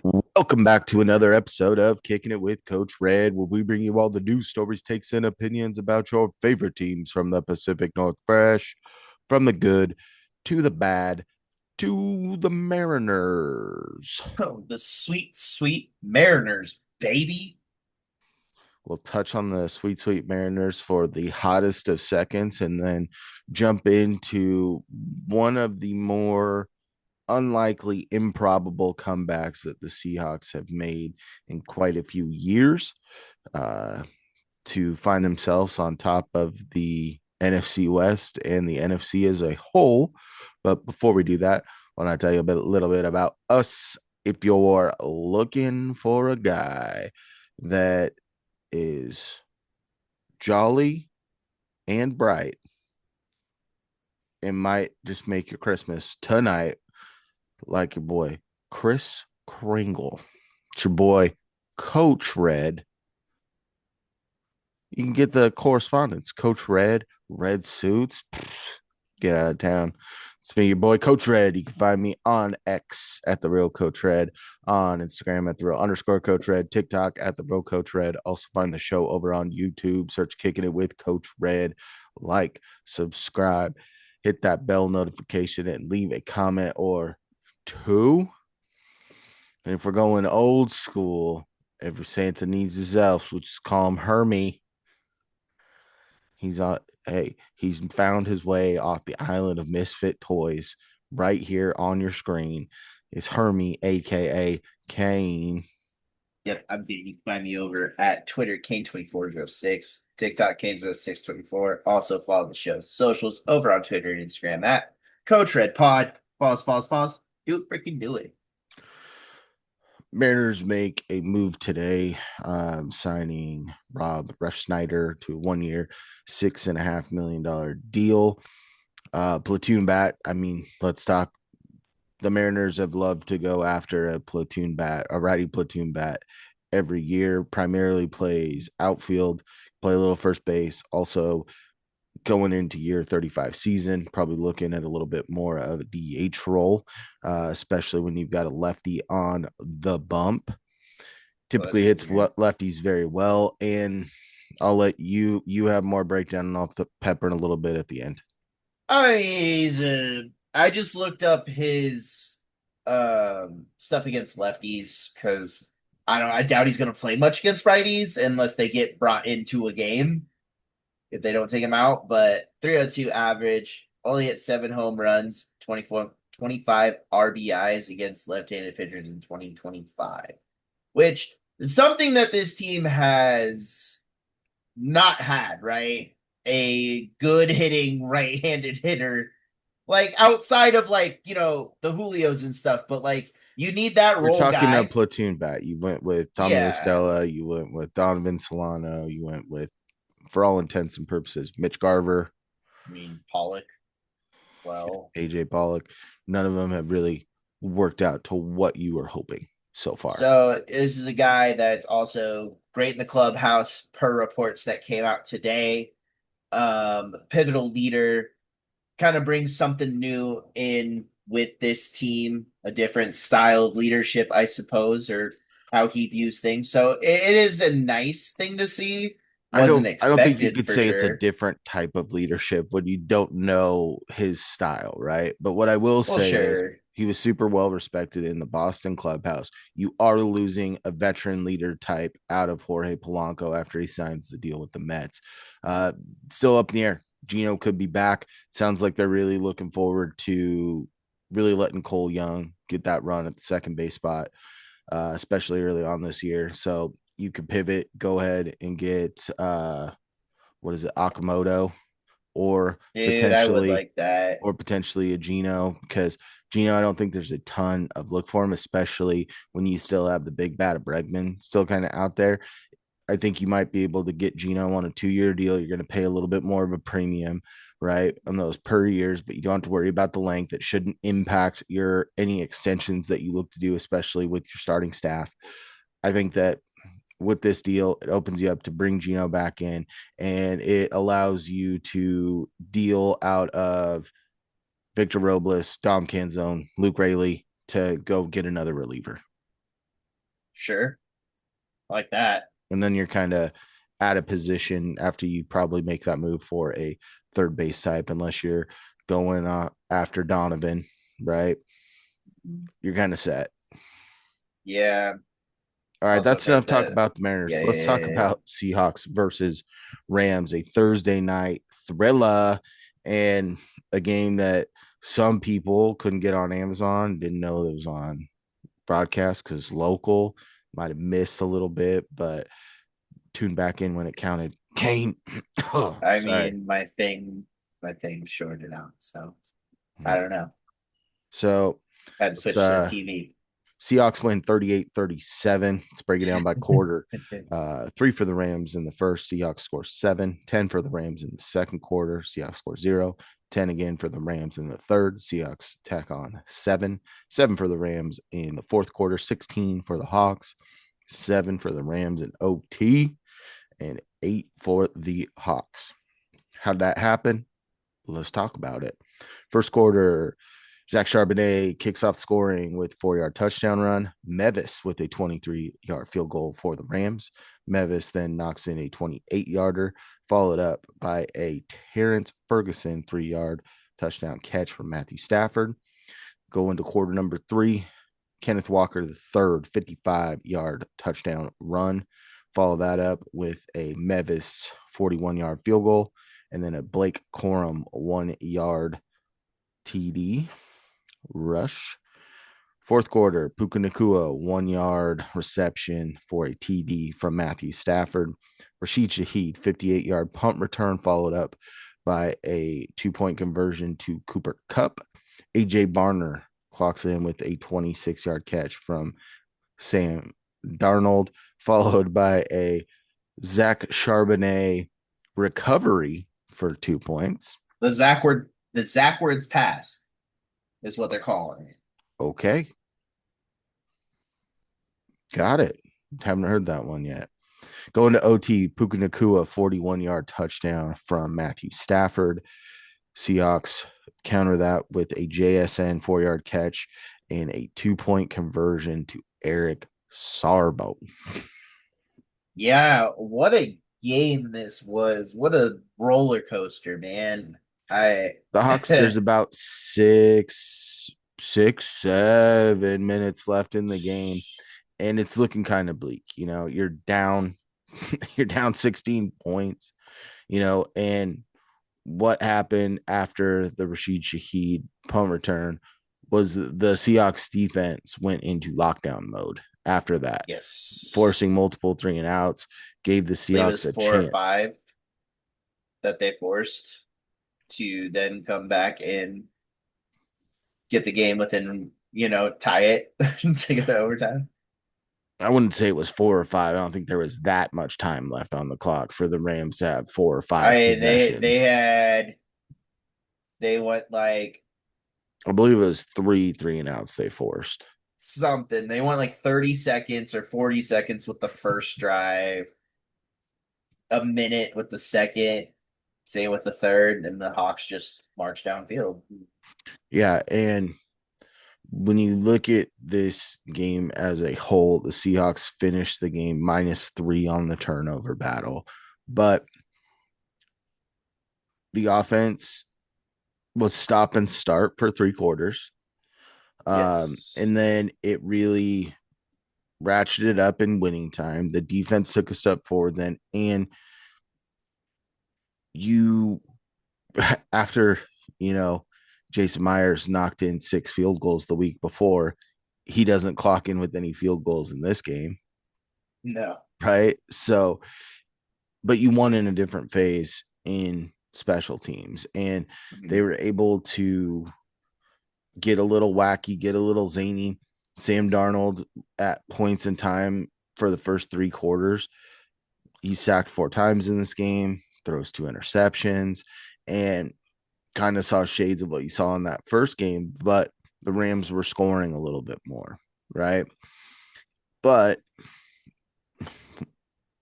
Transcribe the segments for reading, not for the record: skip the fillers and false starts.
Welcome back to another episode of Kicking It with Coach Red, where we bring you all the news, stories, takes, and opinions about your favorite teams from the Pacific Northwest, from the good to the bad to the Mariners. Oh, the sweet, sweet Mariners, baby. We'll touch on the sweet, sweet Mariners for the hottest of seconds and then jump into one of the more unlikely, improbable comebacks that the Seahawks have made in quite a few years. Uh, to find themselves on top of the NFC West and the NFC as a whole. But before we do that, I want to tell you little bit about us. If you're looking for a guy that is jolly and bright and might just make your Christmas tonight, like your boy Chris Kringle, it's your boy Coach Red. You can get the correspondence. Coach Red, red suits. Get out of town. It's me, your boy, Coach Red. You can find me on X at the real Coach Red, on Instagram at the real underscore Coach Red, TikTok at the real Coach Red. Also find the show over on YouTube. Search Kicking It with Coach Red. Like, subscribe, hit that bell notification, and leave a comment or two. And if we're going old school, every Santa needs his elves, which is call him Hermie. He's on. Hey, he's found his way off the island of misfit toys right here on your screen. It's Hermie, aka Cain. Yep, I'm being. You can find me over at Twitter, Kane2406, TikTok, Kane0624. Also follow the show's socials over on Twitter and Instagram at Coach Red Pod. Pause. Do freaking do it. Mariners make a move today, signing Rob Refsnyder to a 1 year, $6.5 million deal. Platoon bat. I mean, let's talk. The Mariners have loved to go after a platoon bat, a righty platoon bat every year. Primarily plays outfield, play a little first base. Also, going into year 35 season, probably looking at a little bit more of a DH role, especially when you've got a lefty on the bump. Let's Typically hits hear. lefties very well, and I'll let you have more breakdown and I'll pepper in a little bit at the end. I mean, I just looked up his stuff against lefties because I doubt he's gonna play much against righties unless they get brought into a game if they don't take him out. But 302 average, only at 7 home runs, 25 RBIs against left-handed pitchers in 2025, which is something that this team has not had, right? A good hitting right-handed hitter, like outside of the Julios and stuff, but like you need that You're role talking a guy. platoon bat. You went with Tommy La Yeah, Stella. You went with Donovan Solano. You went with, for all intents and purposes, Mitch Garver, I mean Pollock. Well, AJ Pollock. None of them have really worked out to what you were hoping so far. so this is a guy that's also great in the clubhouse per reports that came out today. Pivotal leader, kind of brings something new in with this team, a different style of leadership, I suppose, or how he views things. So it is a nice thing to see. Wasn't I don't think you expected could for say it's a sure. different type of leadership when you don't know his style, right? But what I will Well, say is sure. he was super well respected in the Boston clubhouse. You are losing a veteran leader type out of Jorge Polanco after he signs the deal with the Mets. Still up in the air. Gino could be back. Sounds like they're really looking forward to really letting Cole Young get that run at the second base spot, especially early on this year. So you could pivot, go ahead and get what is it, Akamoto, or Dude, I would potentially like that. a Gino, because Gino, I don't think there's a ton of look for him, especially when you still have the big bat of Bregman still kind of out there. I think you might be able to get Gino on a 2 year deal. You're going to pay a little bit more of a premium, right, on those per years, but you don't have to worry about the length. It shouldn't impact your any extensions that you look to do, especially with your starting staff. I think that with this deal, it opens you up to bring Gino back in, and it allows you to deal out of Victor Robles, Dom Canzone, Luke Rayleigh to go get another reliever. Sure. Like that. And then you're kind of out of position after you probably make that move for a third base type, unless you're going after Donovan, right? You're kind of set. Yeah. All right, Also that's enough think talk that about the yeah, Mariners. yeah, Let's yeah, talk yeah, yeah. about Seahawks versus Rams, a Thursday night thriller, and a game that some people couldn't get on Amazon, didn't know it was on broadcast because local, might have missed a little bit, but tuned back in when it counted. Cain, oh, I sorry. mean my thing shorted out, so I don't know. So Had to let's switch to the TV. Seahawks win 38-37. Let's break it down by quarter. Three for the Rams in the first. Seahawks score 7. 10 for the Rams in the second quarter. Seahawks score 0. 10 again for the Rams in the third. Seahawks tack on 7. 7 for the Rams in the fourth quarter. 16 for the Hawks. 7 for the Rams in OT. And 8 for the Hawks. How'd that happen? Let's talk about it. First quarter, Zach Charbonnet kicks off scoring with 4-yard touchdown run. Mevis with a 23-yard field goal for the Rams. Mevis then knocks in a 28-yarder, followed up by a Terrence Ferguson 3-yard touchdown catch from Matthew Stafford. Go into quarter number 3. Kenneth Walker, the third 55-yard touchdown run. Follow that up with a Mevis 41-yard field goal, and then a Blake Corum 1-yard TD rush. Fourth quarter, Puka Nakua, 1-yard reception for a TD from Matthew Stafford. Rashid Shaheed, 58-yard punt return, followed up by a 2-point conversion to Cooper Kupp. AJ Barner clocks in with a 26-yard catch from Sam Darnold, followed by a Zach Charbonnet recovery for 2 points. The Zachwards pass is what they're calling it. Okay, got it. Haven't heard that one yet. Going to OT, Puka Nakua, 41-yard touchdown from Matthew Stafford. Seahawks counter that with a JSN 4-yard catch and a 2-point conversion to Eric Sarbo. Yeah, what a game this was. What a roller coaster, man. I The Hawks, there's about 7 minutes left in the game, and it's looking kind of bleak. You're down, you're down 16 points, and what happened after the Rashid Shaheed punt return was the Seahawks defense went into lockdown mode after that, yes. forcing multiple 3-and-outs, gave the I believe it was Seahawks a four or chance. five that they forced to then come back and get the game within, tie it to go to overtime. I wouldn't say it was 4 or 5. I don't think there was that much time left on the clock for the Rams to have 4 or 5 They possessions. had they went like I believe it was three-and-outs they forced. something. They went like 30 seconds or 40 seconds with the first drive, a minute with the second, say with the third, and the Hawks just marched downfield. Yeah, and when you look at this game as a whole, the Seahawks finished the game -3 on the turnover battle, but the offense was stop and start for 3 quarters. Yes. And then it really ratcheted up in winning time. The defense took a step forward then, and you after Jason Myers knocked in 6 field goals the week before, he doesn't clock in with any field goals in this game, No. right? So, but you won in a different phase in special teams, and they Mhm. were able to get a little wacky, get a little zany. Sam Darnold at points in time for the first 3 quarters, he sacked 4 times in this game, throws 2 interceptions, and kind of saw shades of what you saw in that first game, but the Rams were scoring a little bit more, right? But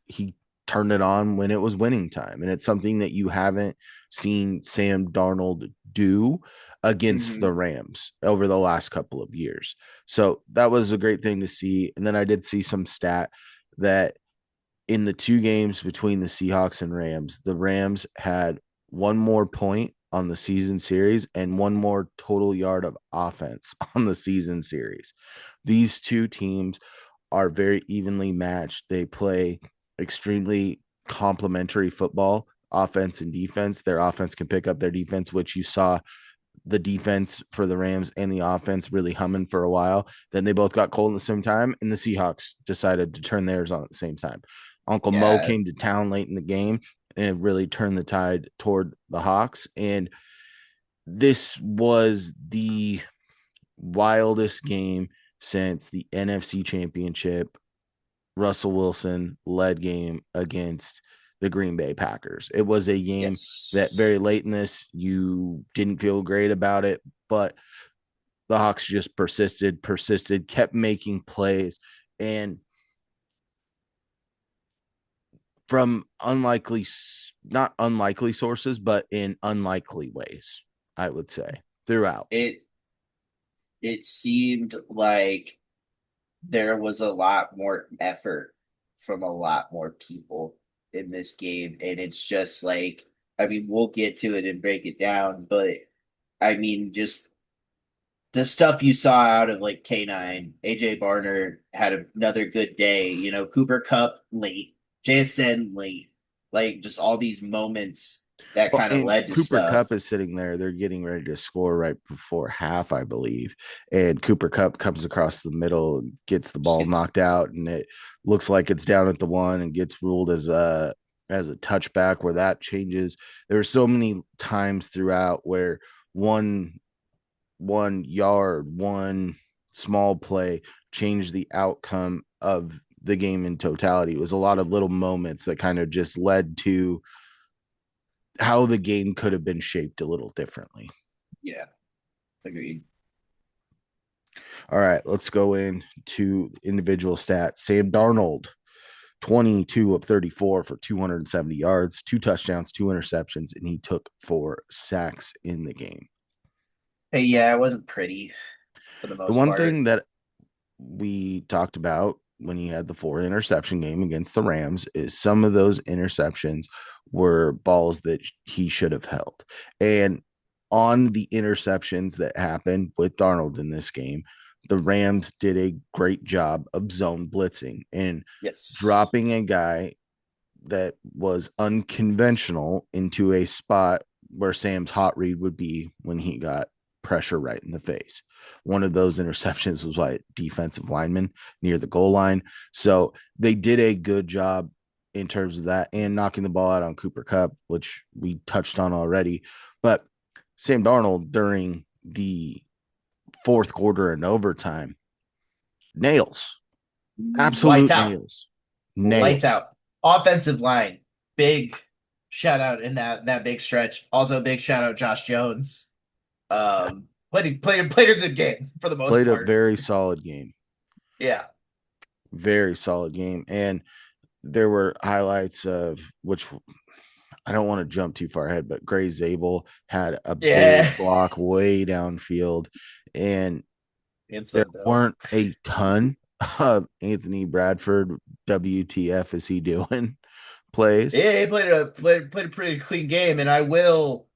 he turned it on when it was winning time. And it's something that you haven't seen Sam Darnold do against the Hmm. Rams over the last couple of years. So that was a great thing to see. And then I did see some stat that in the two games between the Seahawks and Rams, the Rams had one more point on the season series and one more total yard of offense on the season series. These two teams are very evenly matched. They play extremely complementary football, offense and defense. Their offense can pick up their defense, which you saw the defense for the Rams and the offense really humming for a while. Then they both got cold at the same time, and the Seahawks decided to turn theirs on at the same time. Uncle Mo Yeah, came to town late in the game and it really turned the tide toward the Hawks. And this was the wildest game since the NFC Championship Russell Wilson led game against the Green Bay Packers. It was a game that yes. very late in this, you didn't feel great about it, but the Hawks just persisted, kept making plays. And from not unlikely sources, but in unlikely ways, I would say throughout. It it seemed like there was a lot more effort from a lot more people in this game. And it's just like, I mean, we'll get to it and break it down, but I mean, just the stuff you saw out of like K9, AJ Barner had another good day, Cooper Cup late, JSN late, like just all these moments that Well, kind of and led to Cooper stuff. Cup is sitting there. They're getting ready to score right before half, I believe. And Cooper Cup comes across the middle and gets the Just ball gets, knocked out, and it looks like it's down at the one and gets ruled as a touchback where that changes. There are so many times throughout where one one yard, one small play changed the outcome of the game in totality. It was a lot of little moments that kind of just led to how the game could have been shaped a little differently. yeah, agreed. All right, let's go into individual stats. Sam Darnold, 22 of 34 for 270 yards, two touchdowns, two interceptions, and he took four sacks in the game. Hey, yeah, it wasn't pretty for the The most one thing part. that we talked about when he had the four interception game against the Rams is some of those interceptions were balls that he should have held. And on the interceptions that happened with Darnold in this game, the Rams did a great job of zone blitzing and Yes. dropping a guy that was unconventional into a spot where Sam's hot read would be when he got pressure right in the face. One of those interceptions was by a defensive lineman near the goal line. So they did a good job in terms of that and knocking the ball out on Cooper Cup, which we touched on already. But Sam Darnold during the fourth quarter and overtime, nails, Lights absolute out. nails, Lights nails. out. Offensive line. Big shout out in that big stretch. Also big shout out Josh Jones. Played a good game for the most Played a part. very solid game. Yeah. Very solid game. And there were highlights of which I don't want to jump too far ahead, but Gray Zabel had a Yeah. big block way downfield. And And there some dope. weren't a ton of Anthony Bradford, WTF is he doing plays. Yeah, he played a pretty clean game, and I will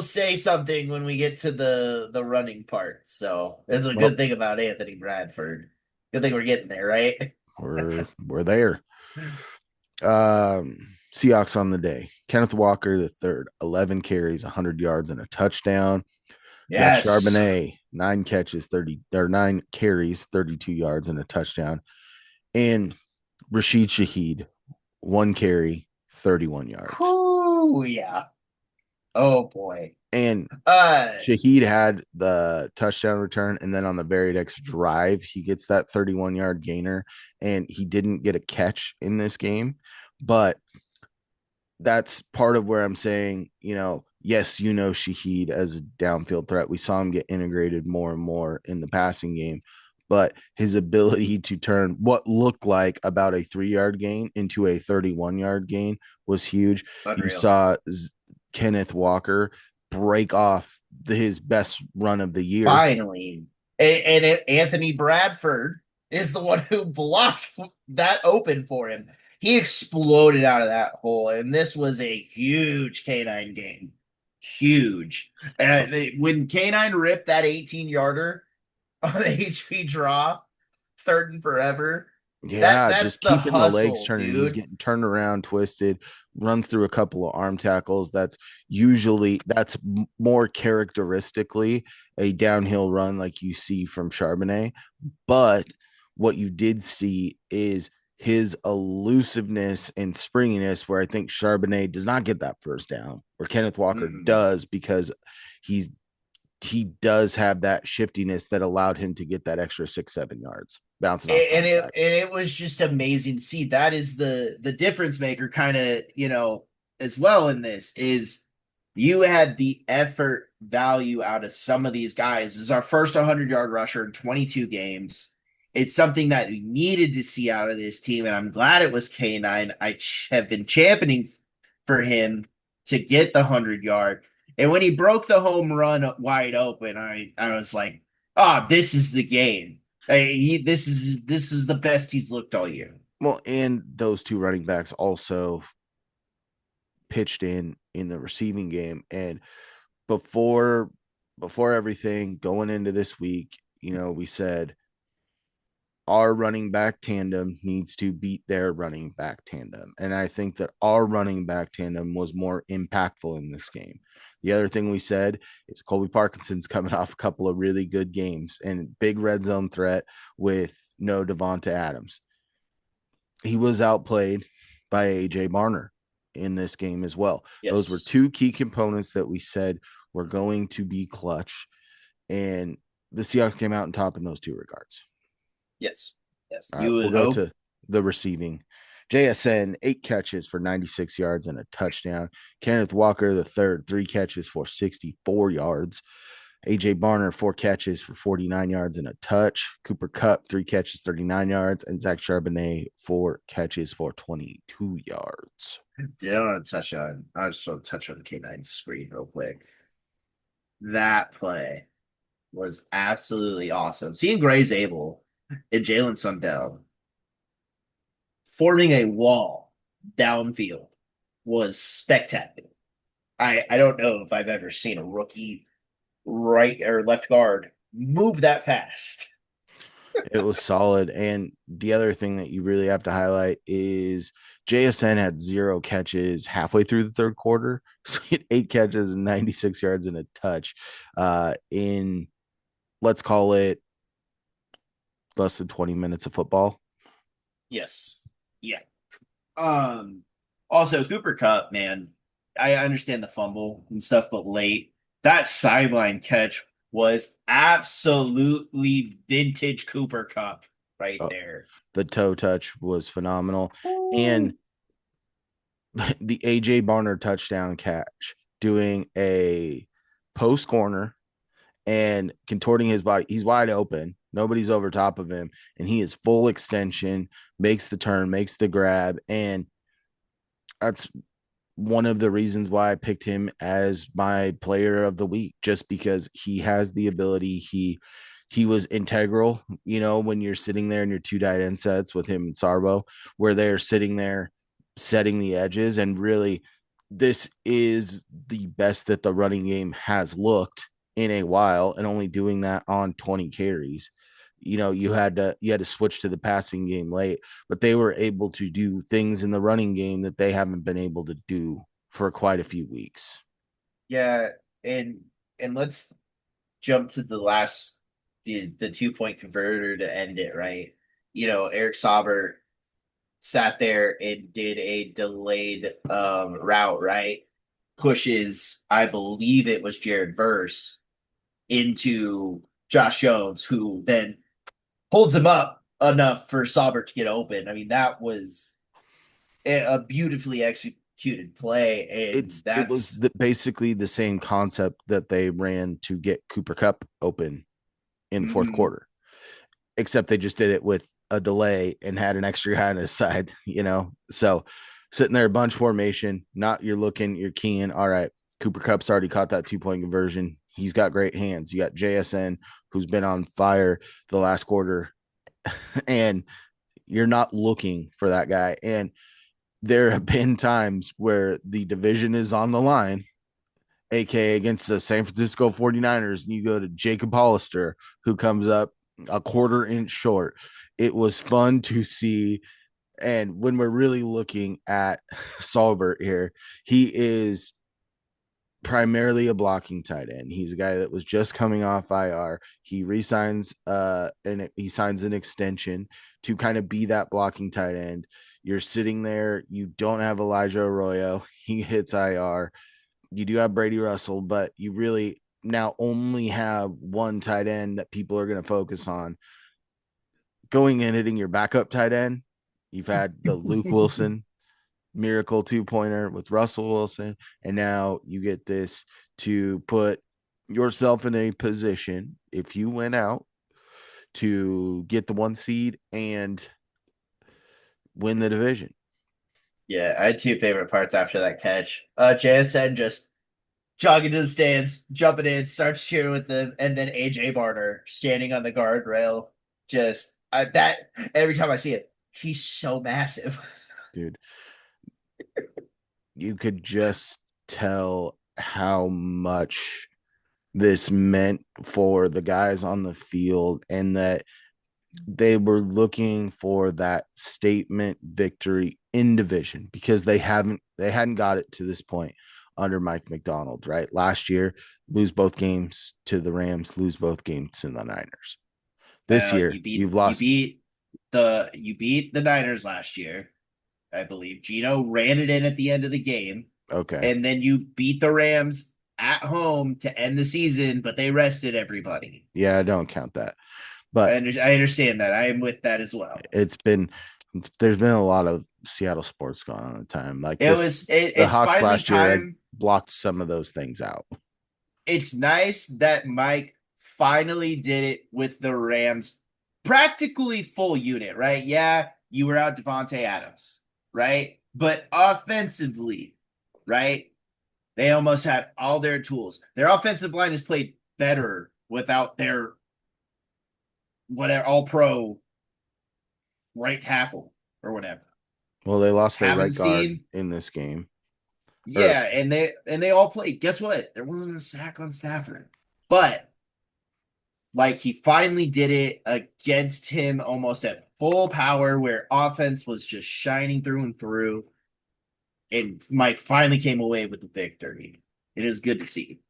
say something when we get to the running part. So it's a good Well, thing about Anthony Bradford. Good thing we're getting there, right? we're there. Seahawks on the day. Kenneth Walker, the third, 11 carries, 100 yards, and a touchdown. Zach Yes. Charbonnet, 9 carries, 32 yards, and a touchdown. And Rashid Shaheed, 1 carry, 31 yards. Whoo, yeah. Oh boy. And Uh, Shaheed had the touchdown return, and then on the very next drive, he gets that 31-yard gainer, and he didn't get a catch in this game, but that's part of where I'm saying, yes, Shaheed as a downfield threat. We saw him get integrated more and more in the passing game, but his ability to turn what looked like about a 3-yard gain into a 31-yard gain was huge. You unreal. saw Kenneth Walker break off his best run of the year. Finally. Anthony Bradford is the one who blocked that open for him. He exploded out of that hole, and this was a huge canine game. Huge. When canine ripped that 18-yarder on the HP draw, third and forever, Yeah, that's just the keeping the legs hustle, turning. He's dude. getting turned around, twisted, runs through a couple of arm tackles. That's more characteristically a downhill run like you see from Charbonnet. But what you did see is his elusiveness and springiness, where I think Charbonnet does not get that first down, where Kenneth Walker Mm-mm. does, because he's he does have that shiftiness that allowed him to get that extra 6-7 yards bouncing off And contact. it was just amazing to see. That is the difference maker, kind of, as well in this is you had the effort value out of some of these guys. This is our first 100-yard rusher in 22 games. It's something that we needed to see out of this team, and I'm glad it was K9. Have been championing for him to get the 100-yard. And when he broke the home run wide open, I was like, oh, this is the game. This is the best he's looked all year. Well, and those two running backs also pitched in the receiving game. And before everything going into this week, we said our running back tandem needs to beat their running back tandem. And I think that our running back tandem was more impactful in this game. The other thing we said is Colby Parkinson's coming off a couple of really good games and big red zone threat with no Devonta Adams. He was outplayed by AJ Barner in this game as well. Those were Yes. two key components that we said were going to be clutch. And the Seahawks came out on top in those two regards. Yes. Yes. All right, You we'll would go hope. to the receiving. JSN, 8 catches for 96 yards and a touchdown. Kenneth Walker, the third, 3 catches for 64 yards. AJ Barner, 4 catches for 49 yards and a touch. Cooper Kupp, 3 catches, 39 yards. And Zach Charbonnet, 4 catches for 22 yards. Yeah, I just want to touch on the K9 screen real quick. That play was absolutely awesome. Seeing Gray Zabel and Jalen Sundell forming a wall downfield was spectacular. I don't know if I've ever seen a rookie right or left guard move that fast. It was solid. And the other thing that you really have to highlight is JSN had 0 catches halfway through the third quarter. So he had 8 catches and 96 yards and a touch in, let's call it, less than 20 minutes of football. Yes. Yeah. Um Also Cooper Cup, man. I understand the fumble and stuff, but late. That sideline catch was absolutely vintage Cooper Cup right Uh, there. the toe touch was phenomenal. And Ooh. the AJ Barner touchdown catch, doing a post corner and contorting his body. He's wide open. Nobody's over top of him. And he is full extension, makes the turn, makes the grab. And that's one of the reasons why I picked him as my player of the week, just because he has the ability. He was integral, when you're sitting there in your two tight end sets with him and Sarbo, where they're sitting there setting the edges. And really, this is the best that the running game has looked in a while, and only doing that on 20 carries. You had to switch to the passing game late, but they were able to do things in the running game that they haven't been able to do for quite a few weeks. Yeah, and let's jump to the 2-point converter to end it, right? Eric Sauber sat there and did a delayed route, right? Pushes, I believe it was Jared Verse into Josh Jones, who then holds him up enough for Sauber to get open. I mean, that was a beautifully executed play, and It was that's basically the same concept that they ran to get Cooper Cup open in the fourth mhm. quarter, except they just did it with a delay and had an extra guy on his side, So sitting there, bunch formation, not you're keying. All right, Cooper Cup's already caught that 2-point conversion. He's got great hands. You got JSN, who's been on fire the last quarter, and you're not looking for that guy. And there have been times where the division is on the line, aka against the San Francisco 49ers, and you go to Jacob Hollister, who comes up a quarter inch short. It was fun to see. And when we're really looking at Salbert here, he is primarily a blocking tight end. He's a guy that was just coming off IR. He resigns and he signs an extension to kind of be that blocking tight end. You're sitting there, you don't have Elijah Arroyo. He hits IR. You do have Brady Russell, but you really now only have one tight end that people are going to focus on. Going and hitting your backup tight end, you've had the Luke Wilson miracle 2-pointer with Russell Wilson, and now you get this to put yourself in a position, if you went out, to get the 1 seed and win the division. Yeah, I had two favorite parts after that catch. JSN just jogging to the stands, jumping in, starts cheering with them, and then AJ Barner standing on the guardrail. Just that every time I see it, he's so massive. Dude, you could just tell how much this meant for the guys on the field, and that they were looking for that statement victory in division, because they hadn't got it to this point under Mike McDonald, right? Last year, lose both games to the Rams, lose both games to the Niners. This Well, year, you've lost. you beat the Niners last year, I believe. Gino ran it in at the end of the game, Okay. and then you beat the Rams at home to end the season, but they rested everybody. Yeah, I don't count that. But I understand that. I am with that as well. there's been a lot of Seattle sports going on at the time. Like It this, was it, the it's Hawks finally last year had time. blocked some of those things out. It's nice that Mike finally did it with the Rams, practically full unit, right? Yeah, you were out Devontae Adams, right? But offensively, right? They almost had all their tools. Their offensive line has played better without their whatever all pro right tackle or whatever. Well, they lost their right guard Havenstein, in this game. Or yeah, and they all played. Guess what? There wasn't a sack on Stafford, but like he finally did it against him almost at full power, where offense was just shining through and through, and Mike finally came away with the victory. It is good to see.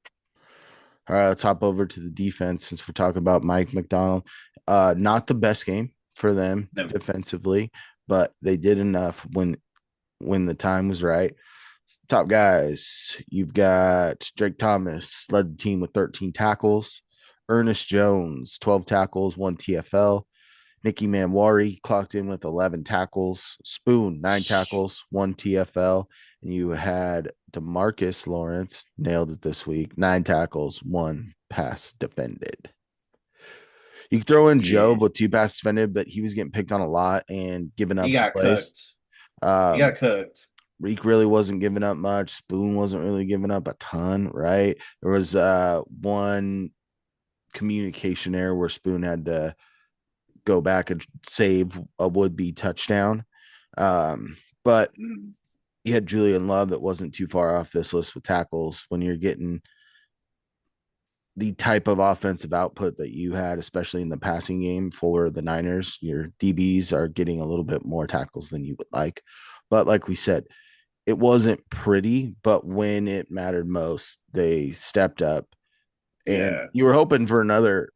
all right, let's hop over to the defense since we're talking about Mike McDonald. Not the best game for them No, defensively, but they did enough when the time was right. Top guys, you've got Drake Thomas led the team with 13 tackles. Ernest Jones, 12 tackles, 1 TFL. Nicky Manwari clocked in with 11 tackles. Spoon, 9 tackles, 1 TFL. And you had Demarcus Lawrence, nailed it this week, 9 tackles, 1 pass defended. You could throw in yeah, Job with 2 pass defended, but he was getting picked on a lot and giving he up some got plays. cooked. He Um, got cooked. Reek really wasn't giving up much. Spoon wasn't really giving up a ton, right? There was one communication error where Spoon had to go back and save a would-be touchdown. But you had Julian Love that wasn't too far off this list with tackles. When you're getting the type of offensive output that you had, especially in the passing game for the Niners, your DBs are getting a little bit more tackles than you would like. But like we said, it wasn't pretty, but when it mattered most, they stepped up. And Yeah, you were hoping for another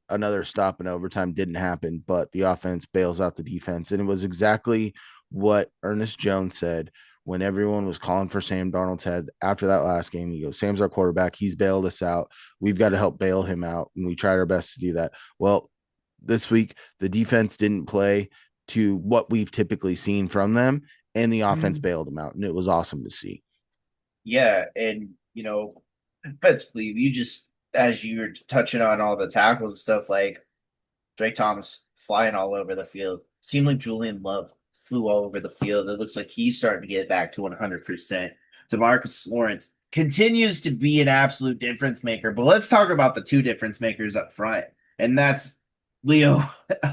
stop in overtime. Didn't happen, but the offense bails out the defense. And it was exactly what Ernest Jones said when everyone was calling for Sam Darnold's head after that last game. He goes, Sam's our quarterback. He's bailed us out. We've got to help bail him out. And we tried our best to do that. Well, this week, the defense didn't play to what we've typically seen from them, and the offense bailed them out. And it was awesome to see. yeah, and defensively, you just as you were touching on all the tackles and stuff, like Drake Thomas flying all over the field. Seemed like Julian Love flew all over the field. It looks like he's starting to get back to 100%. Demarcus Lawrence continues to be an absolute difference maker. But let's talk about the two difference makers up front, and that's Leo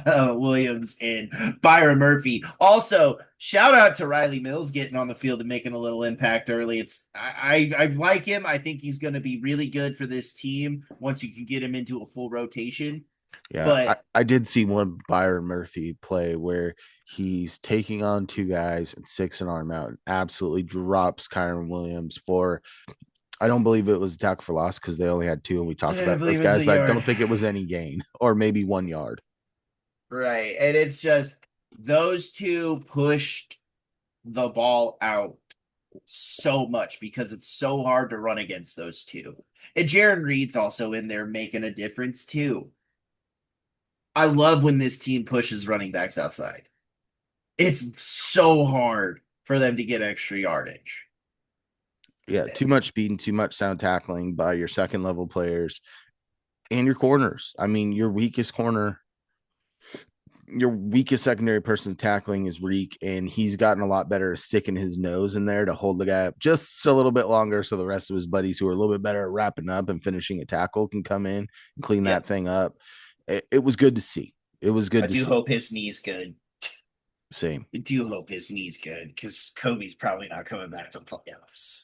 Williams and Byron Murphy. Also, shout out to Riley Mills getting on the field and making a little impact early. I like him. I think he's going to be really good for this team once you can get him into a full rotation. Yeah, But I did see one Byron Murphy play where he's taking on two guys and six an arm out and absolutely drops Kyron Williams for, I don't believe it was a tackle for loss because they only had two and we talked I about those believe it's guys, a but I yard. don't think it was any gain or maybe 1 yard. Right. And it's just those two pushed the ball out so much because it's so hard to run against those two. And Jaron Reed's also in there making a difference too. I love when this team pushes running backs outside. It's so hard for them to get extra yardage. Yeah, too much speed and too much sound tackling by your second level players and your corners. I mean, your weakest secondary person tackling is Reek, and he's gotten a lot better at sticking his nose in there to hold the guy up just a little bit longer so the rest of his buddies who are a little bit better at wrapping up and finishing a tackle can come in and clean that Yep. thing up. It was good to see. It was I good to do see. hope his knee's good. Same. I do hope his knee's good because Kobe's probably not coming back to playoffs.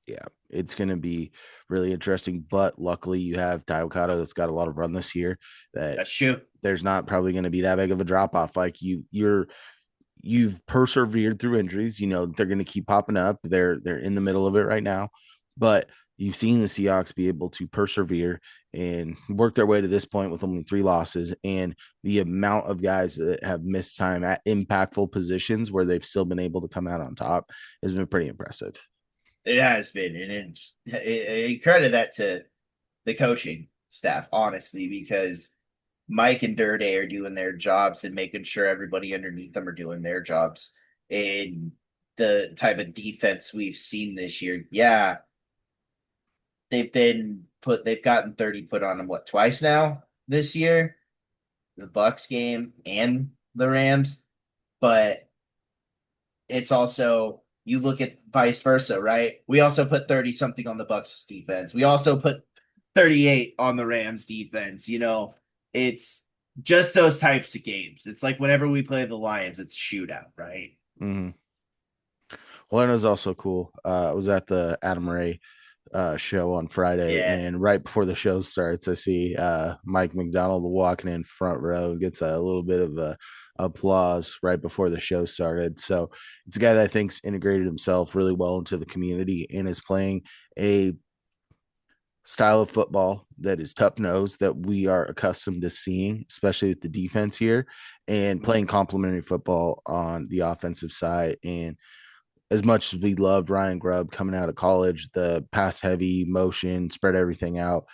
Yeah, it's going to be really interesting. But luckily, you have Taokata that's got a lot of run this year. That That's true. there's not probably going to be that big of a drop off. Like you've persevered through injuries. You know they're going to keep popping up. They're in the middle of it right now, but you've seen the Seahawks be able to persevere and work their way to this point with only 3 losses, and the amount of guys that have missed time at impactful positions where they've still been able to come out on top has been pretty impressive. It has been, and credit that to the coaching staff, honestly, because Mike and Durde are doing their jobs and making sure everybody underneath them are doing their jobs. And the type of defense we've seen this year, yeah, they've gotten 30 put on them what twice now this year, the Bucks game and the Rams, but it's also you look at vice versa, right? We also put 30 something on the Bucks defense. We also put 38 on the Rams defense. It's just those types of games. It's like whenever we play the Lions, it's a shootout, right? Mm-hmm. Well, that was also cool. I was at the Adam Ray show on Friday, Yeah. and right before the show starts, I see Mike McDonald walking in front row, gets a little bit of applause right before the show started. So it's a guy that I think's integrated himself really well into the community and is playing a style of football that is tough nosed that we are accustomed to seeing, especially with the defense here, and playing complementary football on the offensive side. And as much as we loved Ryan Grubb coming out of college, the pass heavy motion, spread everything out,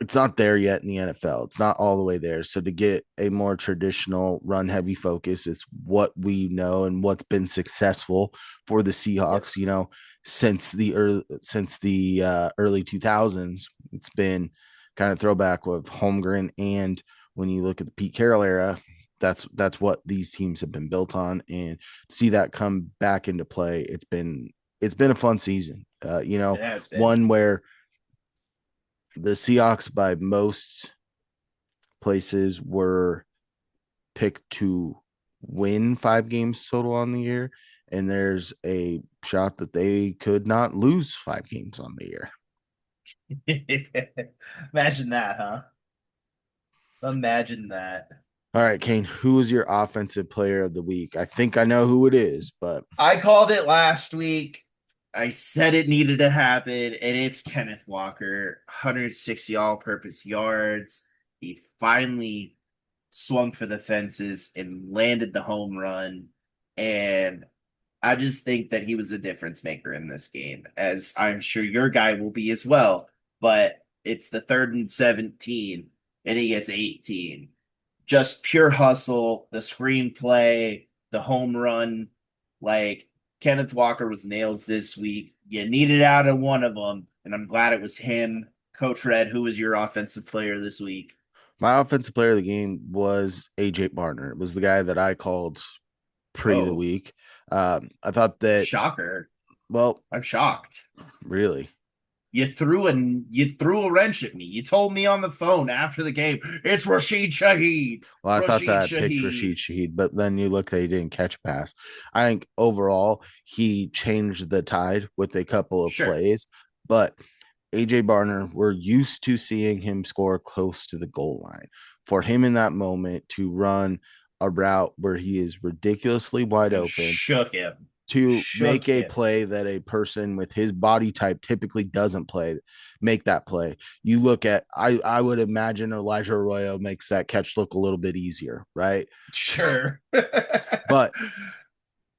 it's not there yet in the NFL. It's not all the way there. So to get a more traditional run heavy focus, it's what we know and what's been successful for the Yep. Seahawks, since the early 2000s. It's been kind of throwback with Holmgren, and when you look at the Pete Carroll era, that's what these teams have been built on, and see that come back into play. It's been a fun season. It has been. One where the Seahawks, by most places, were picked to win 5 games total on the year. And there's a shot that they could not lose 5 games on the year. Imagine that, huh? Imagine that. All right, Kane, who is your offensive player of the week? I think I know who it is, but I called it last week. I said it needed to happen, and it's Kenneth Walker, 160 all-purpose yards. He finally swung for the fences and landed the home run. And I just think that he was a difference maker in this game, as I'm sure your guy will be as well. But it's the 3rd and 17, and he gets 18. Just pure hustle, the screenplay, the home run. Like Kenneth Walker was nails this week. You needed out of one of them, and I'm glad it was him. Coach Red, who was your offensive player this week? my offensive player of the game was AJ Barner. It was the guy that I called pre the Oh, week. I thought that shocker. Well, I'm shocked. really. You threw a wrench at me. You told me on the phone after the game, it's Rashid Shaheed. Well, I thought Rashid that I picked Rashid Shaheed. Shaheed, but then you look, he didn't catch a pass. I think overall he changed the tide with a couple of Sure. plays, but AJ Barner, we're used to seeing him score close to the goal line. For him in that moment to run a route where he is ridiculously wide And open, shook him. to Shook make a him. play that a person with his body type typically doesn't play, make that play. You look at, I would imagine Elijah Arroyo makes that catch look a little bit easier, right? Sure. But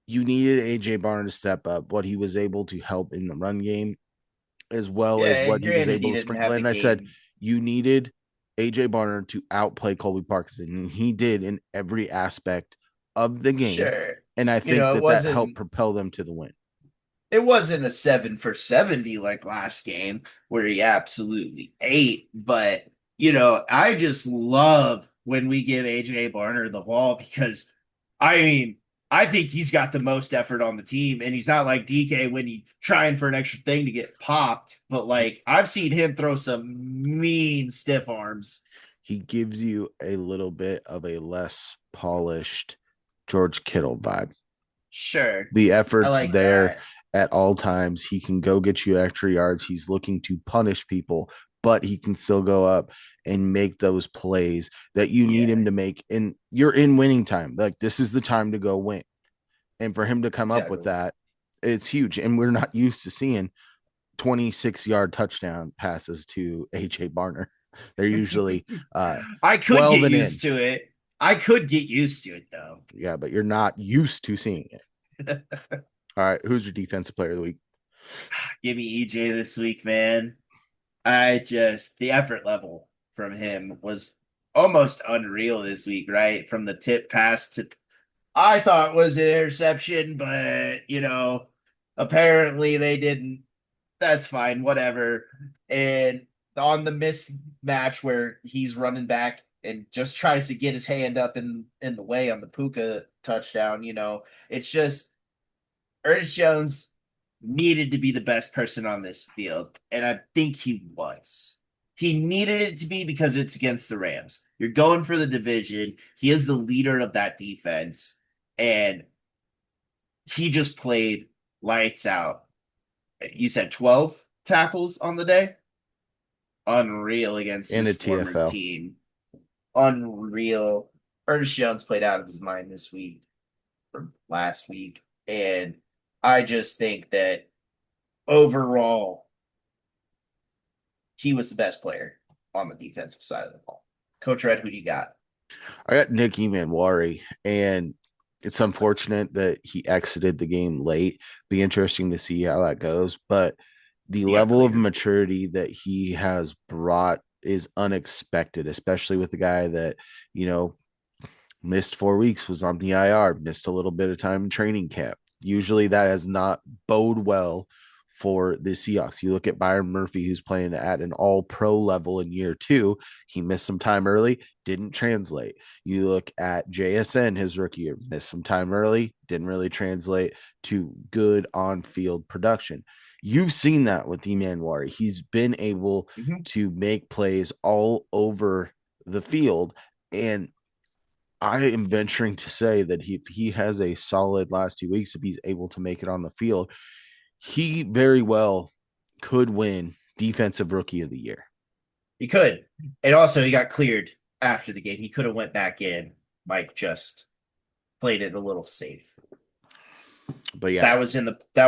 you needed AJ Barner to step up what he was able to help in the run game, as well as Yeah, what he was granted, he able to didn't sprinkle have the in. I said, game. you needed AJ Barner to outplay Colby Parkinson, and he did in every aspect of the game. Sure. And I You think know, that that helped propel them to the win. it wasn't a 7 for 70 like last game where he absolutely ate, but I just love when we give AJ Barner the ball because I mean, I think he's got the most effort on the team, and he's not like DK when he's trying for an extra thing to get popped. But like I've seen him throw some mean stiff arms. He gives you a little bit of a less polished George Kittle vibe. Sure. The I effort's like there that. at all times. He can go get you extra yards. He's looking to punish people, but he can still go up and make those plays that you need Yeah, him to make. And you're in winning time. Like, this is the time to go win. And for him to come up with exactly. that, it's huge. And we're not used to seeing 26-yard touchdown passes to AJ Barner. They're usually I could 12 get and in. used to it. I could get used to it though. Yeah, but you're not used to seeing it. All right, who's your defensive player of the week? Give me EJ this week, man. The effort level from him was almost unreal this week, right? From the tip pass to I thought was an interception, but apparently they didn't. That's fine, whatever. And on the mismatch where he's running back and just tries to get his hand up in the way on the Puka touchdown, it's just Ernest Jones needed to be the best person on this field, and I think he was. He needed it to be because it's against the Rams. You're going for the division. He is the leader of that defense, and he just played lights out. You said 12 tackles on the day? Unreal against In his a former TFL. team. Unreal. Ernest Jones played out of his mind this week or last week. And I just think that overall, he was the best player on the defensive side of the ball. Coach Red, who do you got? I got Nick Emanwari, and it's unfortunate that he exited the game late. Be interesting to see how that goes. But the He got level of cleared. maturity that he has brought is unexpected, especially with the guy that, you know, missed 4 weeks, was on the IR, missed a little bit of time in training camp. Usually that has not bode well for the Seahawks. You look at Byron Murphy, who's playing at an all pro level in year two. He missed some time early, didn't translate. You look at JSN, his rookie year, missed some time early, didn't really translate to good on field production. You've seen that with Emanwari. He's been able Mm-hmm. to make plays all over the field. And I am venturing to say that if he has a solid last 2 weeks, if he's able to make it on the field, he very well could win Defensive Rookie of the Year. He could. And also, he got cleared after the game. He could have went back in. Mike just played it a little safe. But yeah, That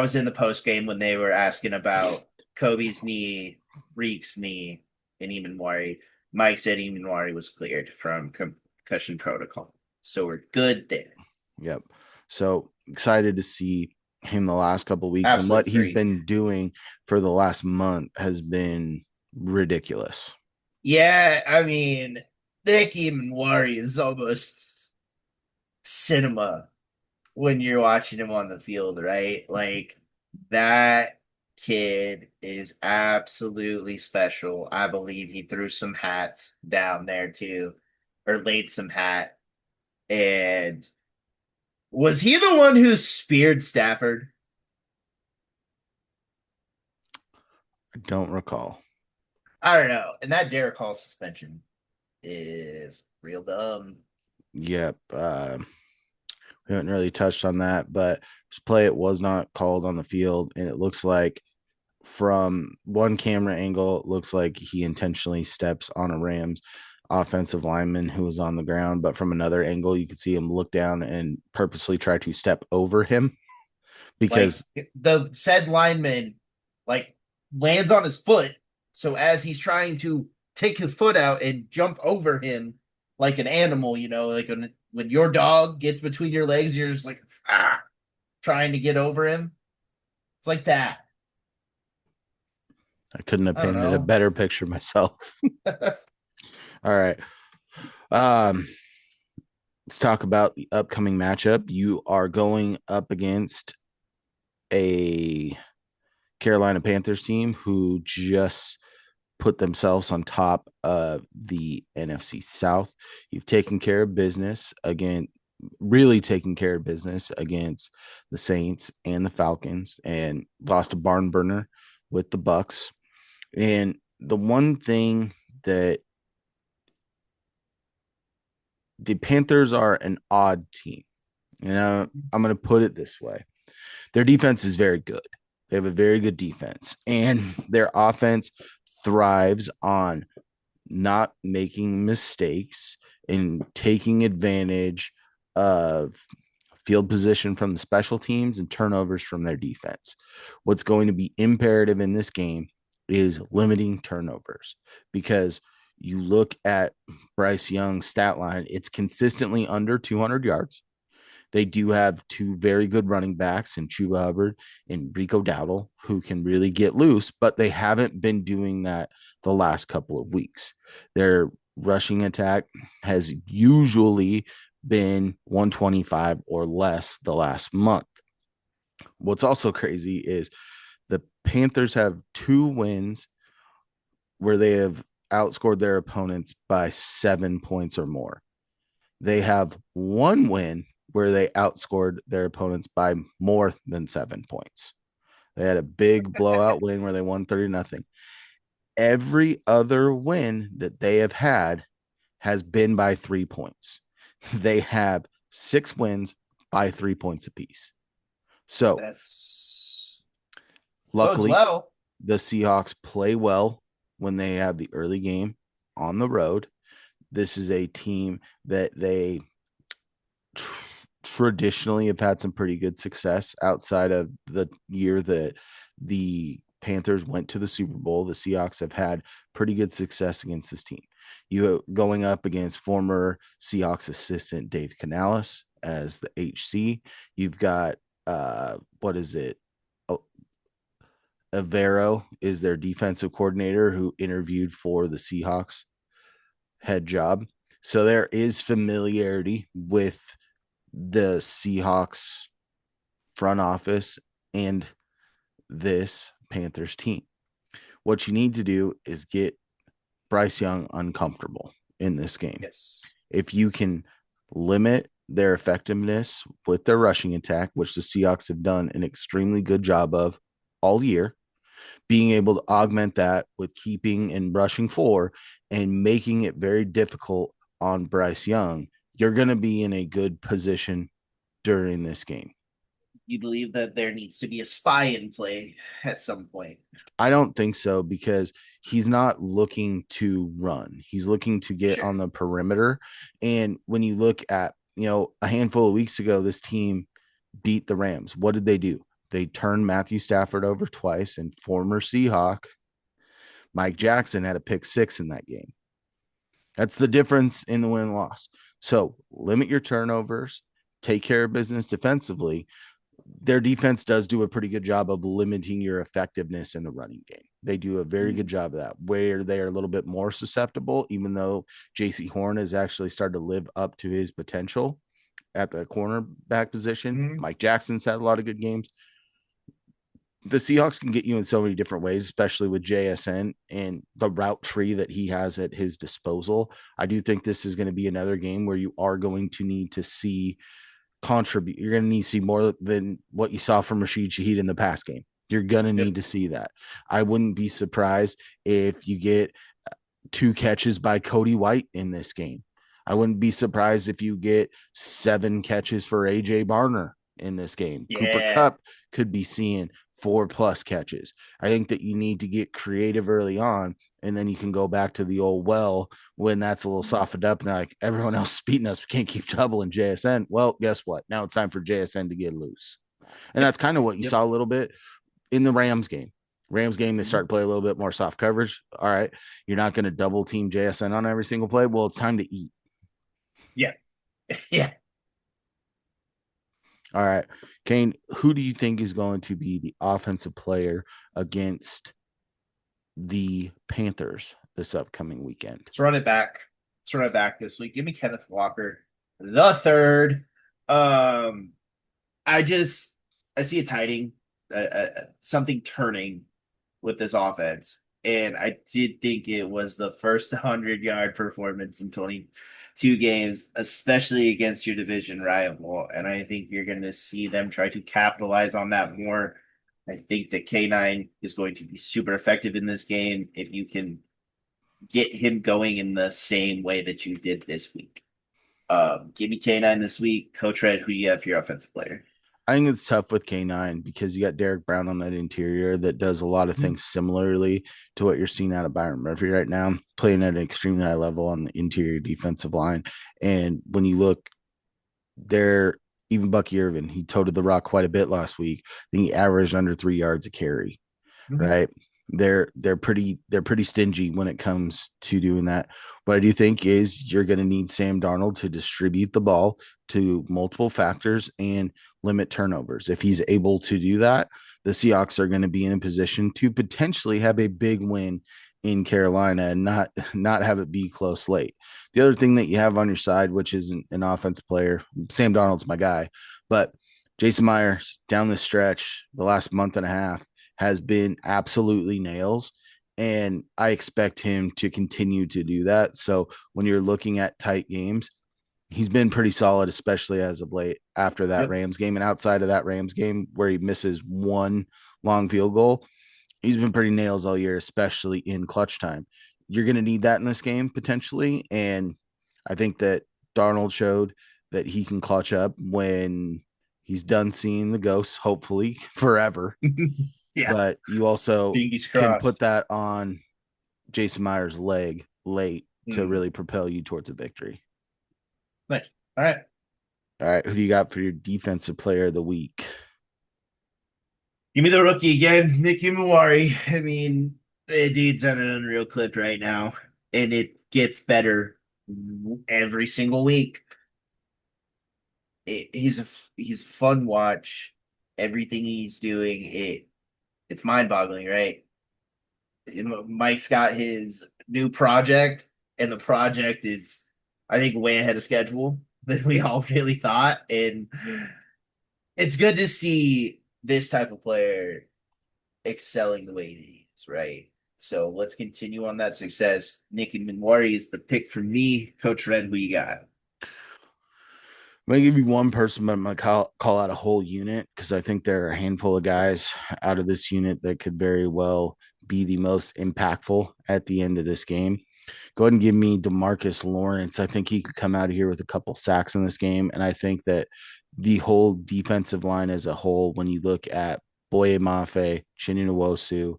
was in the post game when they were asking about Kobe's knee, Reek's knee, and Emanwari. Mike said Emanwari was cleared from concussion protocol, so we're good there. yep. So excited to see him the last couple of weeks, and what Absolute he's freak. been doing for the last month has been ridiculous. Yeah, I mean, Nick Emanwari is almost cinema when you're watching him on the field, right? Like that kid is absolutely special. I believe he threw some hats down there too, or laid some hat. And was he the one who speared Stafford? Don't recall. I don't know. And that Derek Hall suspension is real dumb. Yep. We haven't really touched on that, but this play it was not called on the field, and it looks like from one camera angle, it looks like he intentionally steps on a Rams offensive lineman who was on the ground, but from another angle, you could see him look down and purposely try to step over him Like because the said lineman like lands on his foot. So as he's trying to take his foot out and jump over him like an animal, like when your dog gets between your legs, you're just like trying to get over him. It's like that. I couldn't have I don't painted a know. better picture myself. All right. Um, let's talk about the upcoming matchup. You are going up against a Carolina Panthers team who just put themselves on top of the NFC South. You've taken care of business again, really taken care of business against the Saints and the Falcons, and lost a barn burner with the Bucks. And the one thing that the Panthers are an odd team. I'm going to put it this way. Their defense is very good. They have a very good defense, and their offense thrives on not making mistakes and taking advantage of field position from the special teams and turnovers from their defense. What's going to be imperative in this game is limiting turnovers because you look at Bryce Young's stat line, it's consistently under 200 yards. They do have two very good running backs in Chuba Hubbard and Rico Dowdle who can really get loose, but they haven't been doing that the last couple of weeks. Their rushing attack has usually been 125 or less the last month. What's also crazy is the Panthers have 2 wins where they have outscored their opponents by 7 points or more. They have 1 win where they outscored their opponents by more than 7 points. They had a big blowout win where they won 30-0. Every other win that they have had has been by 3 points. They have 6 wins by 3 points apiece. So, That's bodes luckily, well. the Seahawks play well when they have the early game on the road. This is a team that they traditionally have had some pretty good success outside of the year that the Panthers went to the Super Bowl. The Seahawks have had pretty good success against this team. You going up against former Seahawks assistant Dave Canales as the HC. You've got what is it? Avero is their defensive coordinator who interviewed for the Seahawks head job. So there is familiarity with the Seahawks front office and this Panthers team. What you need to do is get Bryce Young uncomfortable in this game. Yes. If you can limit their effectiveness with their rushing attack, which the Seahawks have done an extremely good job of all year, being able to augment that with keeping and rushing for and making it very difficult on Bryce Young, you're going to be in a good position during this game. You believe that there needs to be a spy in play at some point. I don't think so because he's not looking to run. He's looking to get Sure. on the perimeter. And when you look at, a handful of weeks ago, this team beat the Rams. What did they do? They turned Matthew Stafford over twice, and former Seahawk Mike Jackson had a pick six in that game. That's the difference in the win loss. So limit your turnovers, take care of business defensively. Their defense does do a pretty good job of limiting your effectiveness in the running game. They do a very good job of that, where they are a little bit more susceptible, even though JC Horn has actually started to live up to his potential at the cornerback position. Mm-hmm. Mike Jackson's had a lot of good games. The Seahawks can get you in so many different ways, especially with JSN and the route tree that he has at his disposal. I do think this is going to be another game where you are going to need to see contribute. You're going to need to see more than what you saw from Rashid Shaheed in the past game. You're going to Yep. need to see that. I wouldn't be surprised if you get 2 catches by Cody White in this game. I wouldn't be surprised if you get 7 catches for AJ Barner in this game. Cooper Yeah. Cup could be seeing 4+ catches. I think that you need to get creative early on, and then you can go back to the old well when that's a little softened up. And like everyone else is beating us, we can't keep doubling JSN. Well, guess what? Now it's time for JSN to get loose. And Yep. that's kind of what you Yep. saw a little bit in the Rams game. Rams game, they Mhm. start to play a little bit more soft coverage. All right. You're not going to double team JSN on every single play. Well, it's time to eat. Yeah. Yeah. All right. Kane, who do you think is going to be the offensive player against the Panthers this upcoming weekend? Let's run it back. Let's run it back this week. Give me Kenneth Walker, the third. Um, I just I see a tiding, something turning with this offense, and I did think it was the first 100-yard performance in 22 games, especially against your division rival. And I think you're going to see them try to capitalize on that more. I think that K9 is going to be super effective in this game if you can get him going in the same way that you did this week. Give me K9 this week. Coach Red, who you have for your offensive player? I think it's tough with K9 because you got Derek Brown on that interior that does a lot of things similarly to what you're seeing out of Byron Murphy right now, playing at an extremely high level on the interior defensive line. And when you look there, even Bucky Irvin, he toted the rock quite a bit last week. I think he averaged under 3 yards a carry, Mm-hmm. right? They're pretty stingy when it comes to doing that. What I do think is you're going to need Sam Darnold to distribute the ball to multiple factors and limit turnovers. If he's able to do that, the Seahawks are going to be in a position to potentially have a big win in Carolina and not have it be close late. The other thing that you have on your side, which is an offense player, Sam Darnold's my guy, but Jason Myers down the stretch, the last month and a half, has been absolutely nails. And I expect him to continue to do that. So when you're looking at tight games, he's been pretty solid, especially as of late after that Yep. Rams game. And outside of that Rams game where he misses one long field goal, he's been pretty nails all year, especially in clutch time. You're going to need that in this game potentially. And I think that Darnold showed that he can clutch up when he's done seeing the ghosts, hopefully forever. Yeah. But you also Fingers can put crossed. that on Jason Myers' leg late to Mm. really propel you towards a victory. Nice. All right. All right. Who do you got for your defensive player of the week? Give me the rookie again, Nicky Muwari. I mean, the dude's on an unreal clip right now, and it gets better every single week. He's a fun watch. Everything he's doing, it's mind boggling, right? You know, Mike's got his new project, and the project is, I think, way ahead of schedule than we all really thought. And it's good to see this type of player excelling the way he is, right? So let's continue on that success. Nick and Minwari is the pick for me. Coach Red, who you got? I'm gonna give you one person, but I'm gonna call out a whole unit because I think there are a handful of guys out of this unit that could very well be the most impactful at the end of this game. Go ahead and give me Demarcus Lawrence. I think he could come out of here with a couple sacks in this game, and I think that the whole defensive line as a whole, when you look at Boye Mafe, Chinonwosu,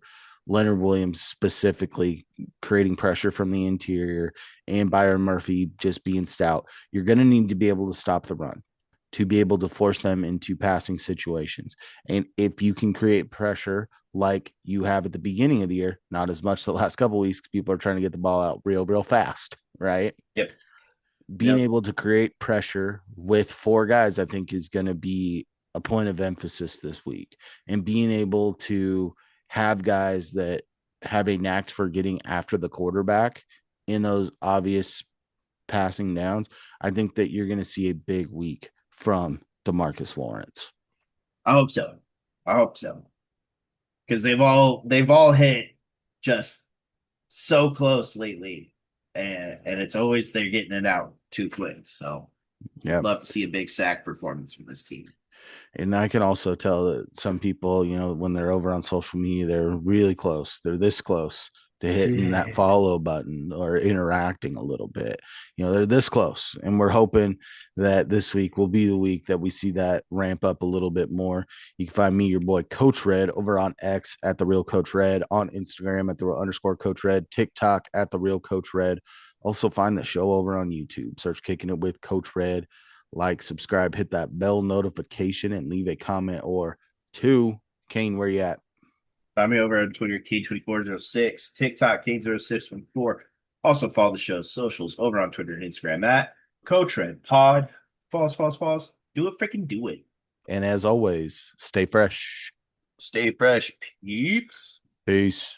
Leonard Williams specifically creating pressure from the interior, and Byron Murphy just being stout, you're going to need to be able to stop the run to be able to force them into passing situations. And if you can create pressure like you have at the beginning of the year, not as much the last couple of weeks, people are trying to get the ball out real fast, right? Yep. Being Yep. able to create pressure with 4 guys, I think, is going to be a point of emphasis this week. And being able to have guys that have a knack for getting after the quarterback in those obvious passing downs, I think that you're going to see a big week from Demarcus Lawrence. I hope so. I hope so. Because they've all hit just so close lately. And it's always they're getting it out too quick. So Yeah. love to see a big sack performance from this team. And I can also tell that some people, when they're over on social media, they're really close. They're this close to hitting that Yeah. follow button or interacting a little bit. They're this close. And we're hoping that this week will be the week that we see that ramp up a little bit more. You can find me, your boy, Coach Red, over on X at the real Coach Red, on Instagram at the real underscore Coach Red, TikTok at the real Coach Red. Also find the show over on YouTube. Search Kicking It with Coach Red. Like, subscribe, hit that bell notification, and leave a comment or two. Kane, where you at? Find me over on Twitter, K2406, TikTok, K0624. Also follow the show's socials over on Twitter and Instagram at Coach Red Pod. Pause, pause, pause. Do it, freaking do it. And as always, stay fresh. Stay fresh, peeps. Peace.